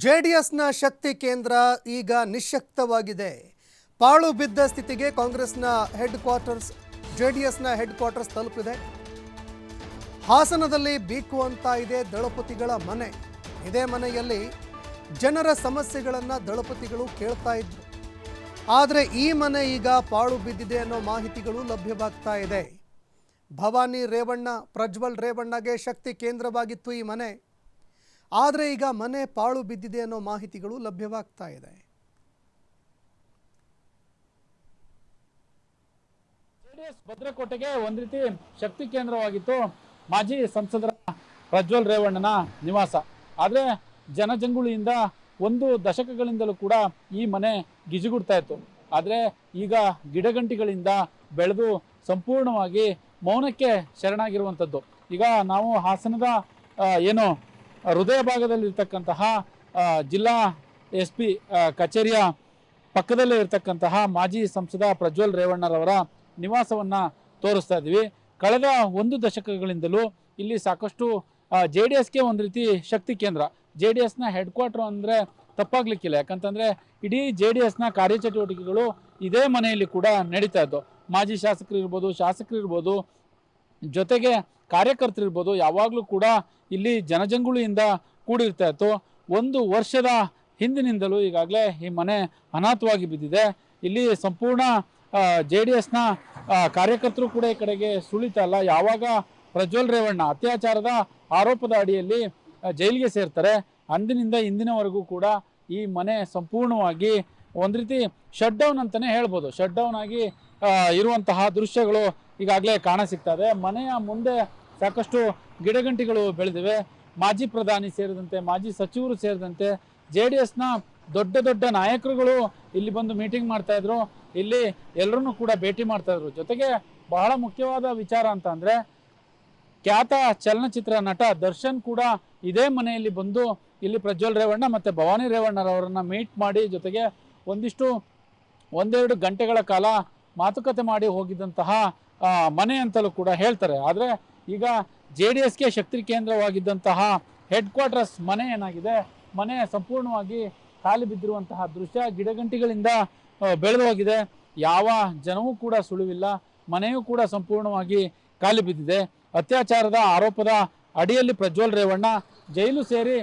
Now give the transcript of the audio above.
ಜೆಡಿಎಸ್ನ ಶಕ್ತಿ ಕೇಂದ್ರ ಈಗ ನಿಶ್ಶಕ್ತವಾಗಿದೆ. ಪಾಳು ಬಿದ್ದ ಸ್ಥಿತಿಗೆ ಕಾಂಗ್ರೆಸ್ನ ಹೆಡ್ ಕ್ವಾರ್ಟರ್ಸ್ ಜೆಡಿಎಸ್ನ ಹೆಡ್ ಕ್ವಾರ್ಟರ್ಸ್ ತಲುಪಿದೆ. ಹಾಸನದಲ್ಲಿ ಬೀಕುವಂತ ಇದೆ ದಳಪತಿಗಳ ಮನೆ. ಇದೇ ಮನೆಯಲ್ಲಿ ಜನರ ಸಮಸ್ಯೆಗಳನ್ನು ದಳಪತಿಗಳು ಕೇಳ್ತಾ ಇದ್ರು. ಆದರೆ ಈ ಮನೆ ಈಗ ಪಾಳು ಬಿದ್ದಿದೆ ಅನ್ನೋ ಮಾಹಿತಿಗಳು ಲಭ್ಯವಾಗ್ತಾ ಇದೆ. ಭವಾನಿ ರೇವಣ್ಣ, ಪ್ರಜ್ವಲ್ ರೇವಣ್ಣಗೆ ಶಕ್ತಿ ಕೇಂದ್ರವಾಗಿತ್ತು ಈ ಮನೆ. ಆದರೆ ಈಗ ಮನೆ ಪಾಳು ಬಿದ್ದಿದೆ ಅನ್ನೋ ಮಾಹಿತಿಗಳು ಲಭ್ಯವಾಗ್ತಾ ಇದೆ. ಜೆಡಿಎಸ್ ಭದ್ರಕೋಟೆಗೆ ಒಂದು ರೀತಿ ಶಕ್ತಿ ಕೇಂದ್ರವಾಗಿತ್ತು ಮಾಜಿ ಸಂಸದರ ಪ್ರಜ್ವಲ್ ರೇವಣ್ಣನ ನಿವಾಸ. ಆದರೆ ಜನಜಂಗುಳಿಯಿಂದ ಒಂದು ದಶಕಗಳಿಂದಲೂ ಕೂಡ ಈ ಮನೆ ಗಿಜಿಗುಡ್ತಾ ಇತ್ತು. ಆದರೆ ಈಗ ಗಿಡಗಂಟಿಗಳಿಂದ ಬೆಳೆದು ಸಂಪೂರ್ಣವಾಗಿ ಮೌನಕ್ಕೆ ಶರಣಾಗಿರುವಂಥದ್ದು. ಈಗ ನಾವು ಹಾಸನದ ಏನು ಹೃದಯ ಭಾಗದಲ್ಲಿರ್ತಕ್ಕಂತಹ ಜಿಲ್ಲಾ SP ಕಚೇರಿಯ ಪಕ್ಕದಲ್ಲೇ ಇರತಕ್ಕಂತಹ ಮಾಜಿ ಸಂಸದ ಪ್ರಜ್ವಲ್ ರೇವಣ್ಣರವರ ನಿವಾಸವನ್ನು ತೋರಿಸ್ತಾ ಇದ್ದೀವಿ. ಕಳೆದ ಒಂದು ದಶಕಗಳಿಂದಲೂ ಇಲ್ಲಿ ಸಾಕಷ್ಟು JDSಗೆ ಒಂದು ರೀತಿ ಶಕ್ತಿ ಕೇಂದ್ರ, JDSನ ಹೆಡ್ ಕ್ವಾರ್ಟರ್ ಅಂದರೆ ತಪ್ಪಾಗ್ಲಿಕ್ಕಿಲ್ಲ. ಯಾಕಂತಂದರೆ ಇಡೀ JDSನ ಕಾರ್ಯಚಟುವಟಿಕೆಗಳು ಇದೇ ಮನೆಯಲ್ಲಿ ಕೂಡ ನಡೀತಾ ಇದ್ದು. ಮಾಜಿ ಶಾಸಕರು ಇರ್ಬೋದು, ಶಾಸಕರು ಇರ್ಬೋದು, ಜೊತೆಗೆ ಕಾರ್ಯಕರ್ತರಿರ್ಬೋದು, ಯಾವಾಗಲೂ ಕೂಡ ಇಲ್ಲಿ ಜನಜಂಗುಳಿಯಿಂದ ಕೂಡಿರ್ತಾ ಇತ್ತು. ಒಂದು ವರ್ಷದ ಹಿಂದಿನಿಂದಲೂ ಈಗಾಗಲೇ ಈ ಮನೆ ಅನಾಥವಾಗಿ ಬಿದ್ದಿದೆ. ಇಲ್ಲಿ ಸಂಪೂರ್ಣ JDSನ ಕಾರ್ಯಕರ್ತರು ಕೂಡ ಈ ಕಡೆಗೆ ಸುಳಿತಾ ಇಲ್ಲ. ಯಾವಾಗ ಪ್ರಜ್ವಲ್ ರೇವಣ್ಣ ಅತ್ಯಾಚಾರದ ಆರೋಪದ ಅಡಿಯಲ್ಲಿ ಜೈಲಿಗೆ ಸೇರ್ತಾರೆ, ಅಂದಿನಿಂದ ಇಂದಿನವರೆಗೂ ಕೂಡ ಈ ಮನೆ ಸಂಪೂರ್ಣವಾಗಿ ಒಂದು ರೀತಿ ಶಟ್ ಡೌನ್ ಅಂತಲೇ ಹೇಳ್ಬೋದು. ಶಟ್ ಡೌನ್ ಆಗಿ ಇರುವಂತಹ ದೃಶ್ಯಗಳು ಈಗಾಗಲೇ ಕಾಣಸಿಗ್ತದೆ. ಮನೆಯ ಮುಂದೆ ಸಾಕಷ್ಟು ಗಿಡಗಂಟಿಗಳು ಬೆಳೆದಿವೆ. ಮಾಜಿ ಪ್ರಧಾನಿ ಸೇರಿದಂತೆ, ಮಾಜಿ ಸಚಿವರು ಸೇರಿದಂತೆ JDSನ ದೊಡ್ಡ ದೊಡ್ಡ ನಾಯಕರುಗಳು ಇಲ್ಲಿ ಬಂದು ಮೀಟಿಂಗ್ ಮಾಡ್ತಾ ಇದ್ರು. ಇಲ್ಲಿ ಎಲ್ಲರನ್ನೂ ಕೂಡ ಭೇಟಿ ಮಾಡ್ತಾ ಇದ್ರು. ಜೊತೆಗೆ ಬಹಳ ಮುಖ್ಯವಾದ ವಿಚಾರ ಅಂತ ಅಂದರೆ, ಖ್ಯಾತ ಚಲನಚಿತ್ರ ನಟ ದರ್ಶನ್ ಕೂಡ ಇದೇ ಮನೆಯಲ್ಲಿ ಬಂದು ಇಲ್ಲಿ ಪ್ರಜ್ವಲ್ ರೇವಣ್ಣ ಮತ್ತು ಭವಾನಿ ರೇವಣ್ಣರವರನ್ನ ಮೀಟ್ ಮಾಡಿ, ಜೊತೆಗೆ ಒಂದೆರಡು ಗಂಟೆಗಳ ಕಾಲ ಮಾತುಕತೆ ಮಾಡಿ ಹೋಗಿದ್ದಂತಹ ಮನೆ ಅಂತಲೂ ಕೂಡ ಹೇಳ್ತಾರೆ. ಆದರೆ ಈಗ JDSಗೆ ಶಕ್ತಿ ಕೇಂದ್ರವಾಗಿದ್ದಂತಹ ಹೆಡ್ ಕ್ವಾರ್ಟರ್ಸ್ ಮನೆ ಏನಾಗಿದೆ, ಮನೆ ಸಂಪೂರ್ಣವಾಗಿ ಖಾಲಿ ಬಿದ್ದಿರುವಂತಹ ದೃಶ್ಯ. ಗಿಡಗಂಟಿಗಳಿಂದ ಬೆಳೆದು ಹೋಗಿದೆ. ಯಾವ ಜನವೂ ಕೂಡ ಸುಳಿವಿಲ್ಲ. ಮನೆಯೂ ಕೂಡ ಸಂಪೂರ್ಣವಾಗಿ ಖಾಲಿ ಬಿದ್ದಿದೆ. ಅತ್ಯಾಚಾರದ ಆರೋಪದ ಅಡಿಯಲ್ಲಿ ಪ್ರಜ್ವಲ್ ರೇವಣ್ಣ ಜೈಲು ಸೇರಿ